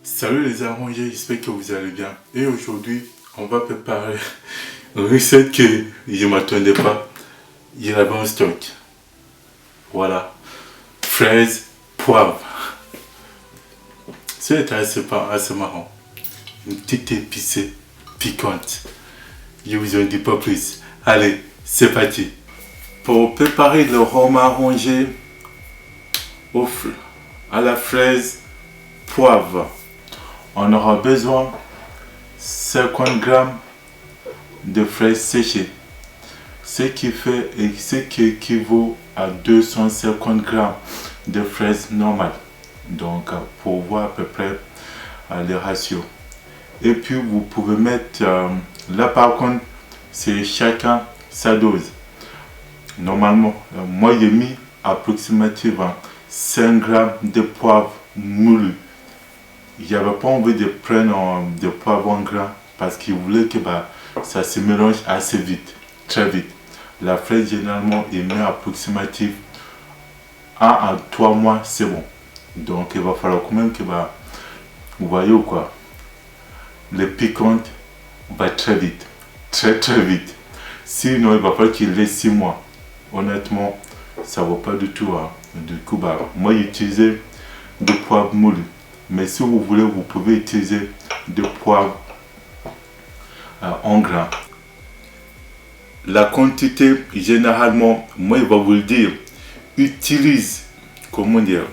Salut les arrangés, j'espère que vous allez bien. Et aujourd'hui, on va préparer une recette que je ne m'attendais pas. Il y avait en stock. Voilà. Fraises, poivre. C'est assez marrant. Une petite épicée piquante. Je vous en dis pas plus. Allez, c'est parti. Pour préparer le rhum arrangé à la fraise, poivre, on aura besoin 50 g de fraises séchées, ce qui équivaut à 250 g de fraises normales. Donc pour voir à peu près les ratios. Et puis vous pouvez mettre, là par contre c'est chacun sa dose. Normalement, moi j'ai mis approximativement 5 g de poivre moulu. J'avais pas envie de prendre de poivre en grain parce qu'il voulait que ça se mélange assez vite, très vite. La fraise généralement il met approximativement 1 à 3 mois, c'est bon. Donc il va falloir quand même que vous voyez ou quoi, le piquant va très vite, très vite. Sinon il va falloir qu'il laisse 6 mois. Honnêtement, ça vaut pas du tout. Du coup, moi j'ai utilisé du poivre moulu. Mais si vous voulez, vous pouvez utiliser du poivre en grains. La quantité, généralement, moi je vais vous le dire, utilise, comment dire,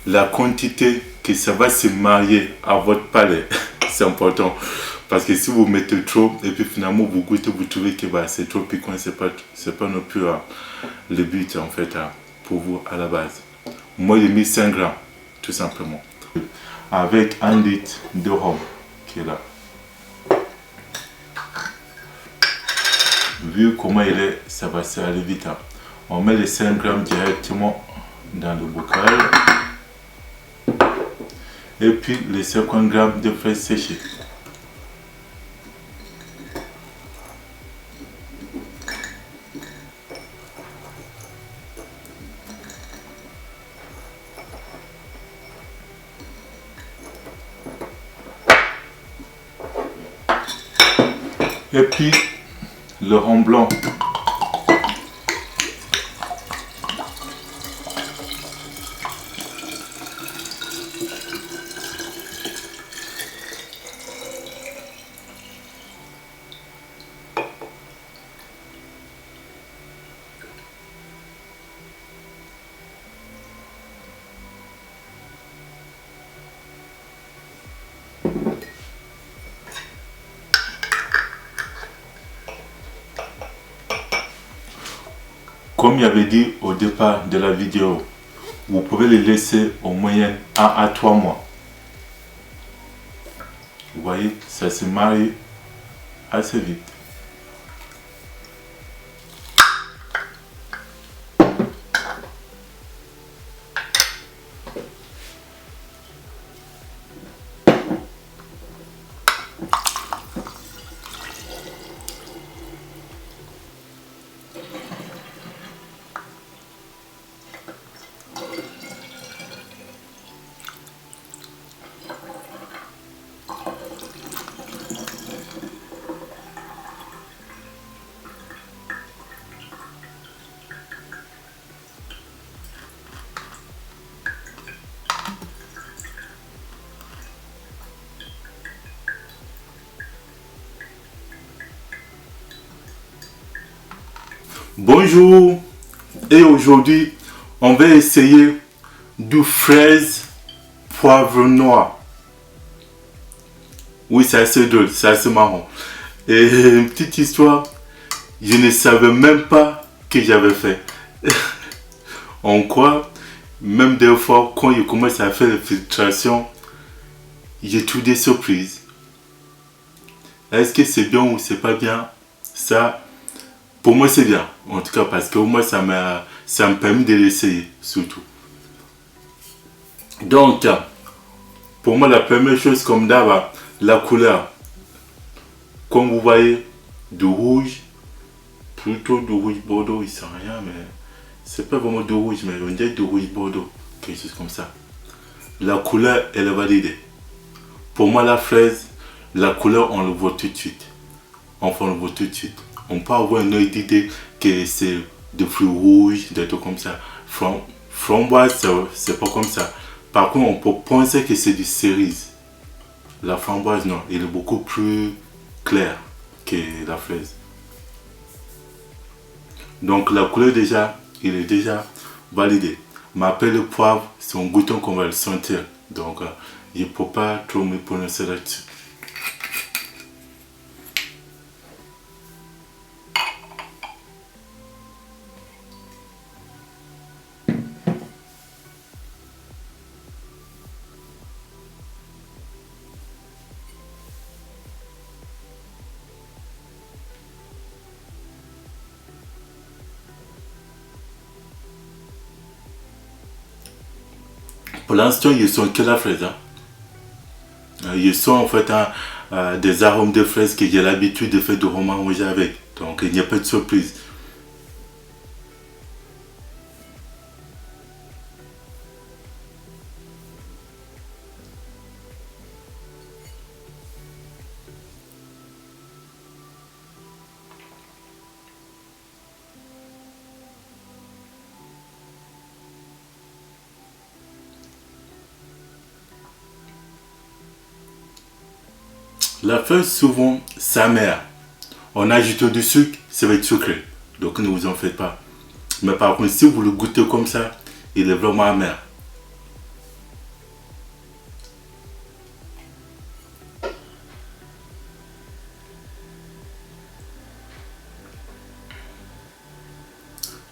la quantité que ça va se marier à votre palais. C'est important. Parce que si vous mettez trop, et puis finalement vous goûtez, vous trouvez que c'est trop piquant, c'est pas non plus le but en fait pour vous à la base. Moi j'ai mis 5 grammes, tout simplement. Avec 1 litre de rhum qui est là. Vu comment il est, ça va aller vite. On met les 5 grammes directement dans le bocal. Et puis les 50 grammes de fraises séchées. Et puis le rhum blanc. Comme j'avais dit au départ de la vidéo, vous pouvez les laisser au moyen 1 à 3 mois. Vous voyez, ça se marie assez vite. Bonjour, et aujourd'hui on va essayer du fraise poivre noir. Oui, c'est assez drôle, c'est assez marrant. Et une petite histoire, je ne savais même pas que j'avais fait. On croit, même des fois quand je commence à faire la filtration, j'ai tout des surprises. Est-ce que c'est bien ou c'est pas bien? Ça, pour moi c'est bien, en tout cas parce que moi ça me permet de l'essayer surtout. Donc, pour moi la première chose comme d'hab, la couleur. Comme vous voyez, du rouge, plutôt du rouge bordeaux, il sent rien, mais c'est pas vraiment du rouge, mais on dirait du rouge bordeaux, quelque chose comme ça. la couleur, elle est validée. Pour moi, la fraise, la couleur, on le voit tout de suite. Enfin, on le voit tout de suite. On peut avoir une œil d'idée que c'est de fruits rouges, des trucs comme ça. Framboise, c'est pas comme ça. Par contre, on peut penser que c'est du cerise. La framboise, non, elle est beaucoup plus claire que la fraise. Donc, la couleur, déjà, il est déjà validé. Mais après, le poivre, c'est un goûton qu'on va le sentir. Donc, il ne faut pas trop me prononcer là-dessus. Pour l'instant, ils sont que la fraise. Hein. Ils sont en fait des arômes de fraise que j'ai l'habitude de faire du roman rouge avec. Donc, il n'y a pas de surprise. La fraise, souvent, s'amère. En ajoutant du sucre, ça va être sucré. Donc, ne vous en faites pas. Mais par contre, si vous le goûtez comme ça, il est vraiment amer.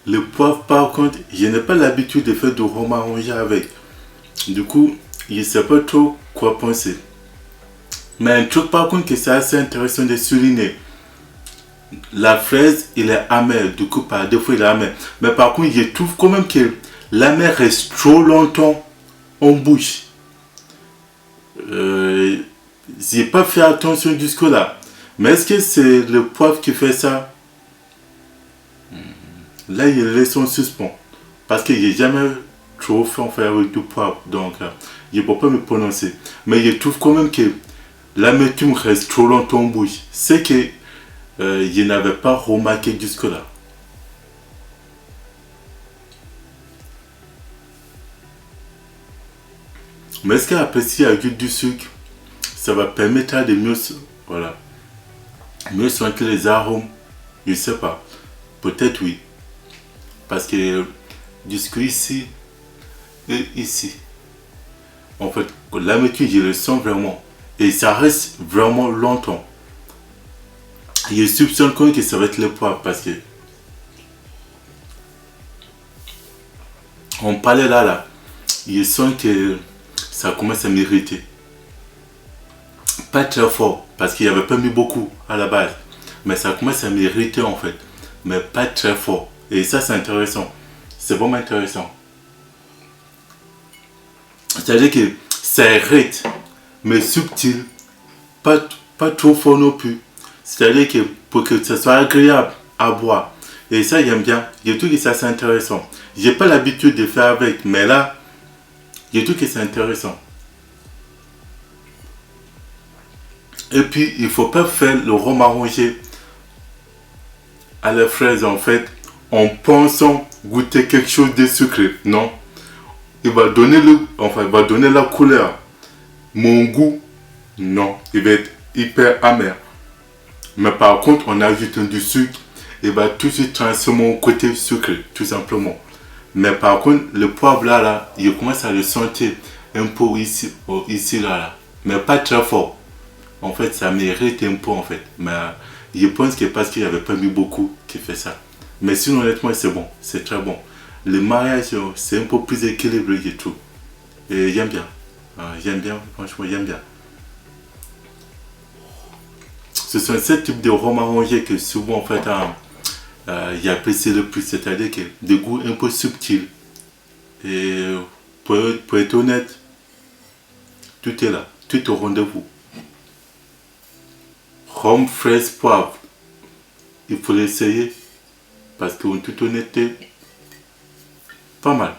Le poivre, par contre, je n'ai pas l'habitude de faire du roman rongé avec. Du coup, je ne sais pas trop quoi penser. Mais un truc par contre que c'est assez intéressant de souligner. La fraise, il est amer. Du coup, par défaut, il est amer. Mais par contre, je trouve quand même que l'amer reste trop longtemps en bouche. J'ai pas fait attention jusque-là. Mais est-ce que c'est le poivre qui fait ça? Là, il laisse en suspens. Parce que j'ai jamais trop fait en faire avec du poivre. Donc, je ne peux pas me prononcer. Mais je trouve quand même que l'amertume reste trop longtemps en bouche. C'est que je n'avais pas remarqué jusque-là. Mais est-ce qu'après, si ajoute du sucre, ça va permettre de mieux, voilà, mieux sentir les arômes? Je ne sais pas. Peut-être oui. Parce que jusqu'ici et ici, en fait, l'amertume, je le sens vraiment. Et ça reste vraiment longtemps. Je soupçonne quand même que ça va être le poivre parce que on parlait là, je sens que ça commence à m'irriter. Pas très fort parce qu'il n'y avait pas mis beaucoup à la base. Mais ça commence à m'irriter en fait. Mais pas très fort. Et ça, c'est intéressant. C'est vraiment intéressant. C'est-à-dire que ça irrite, mais subtil. Pas trop fort non plus. C'est-à-dire que pour que ce soit agréable à boire. Et ça, j'aime bien. Je trouve que ça, c'est intéressant. J'ai pas l'habitude de faire avec, mais là, je trouve que c'est intéressant. Et puis, il faut pas faire le rhum arrangé à la fraise, en fait, en pensant goûter quelque chose de sucré. Non. Il va donner la couleur. Mon goût, non. Il va être hyper amer. Mais par contre, on ajoute du sucre, il va tout de suite transformer au côté sucré, tout simplement. Mais par contre, le poivre là, il commence à le sentir un peu ici, là. Mais pas très fort. En fait, ça m'irrite un peu, en fait. Mais je pense que parce qu'il n'y avait pas mis beaucoup qui fait ça. Mais sinon, honnêtement, c'est bon. C'est très bon. Le mariage, c'est un peu plus équilibré, je trouve. Et j'aime bien. J'aime bien, franchement, j'aime bien. Ce sont ces types de rhum arrangé que souvent, en fait, j'apprécie le plus. C'est-à-dire que des goûts un peu subtils. Et pour être honnête, tout est là. Tout est au rendez-vous. Rhum, fraise, poivre. Il faut l'essayer. Parce qu'en toute honnêteté, pas mal.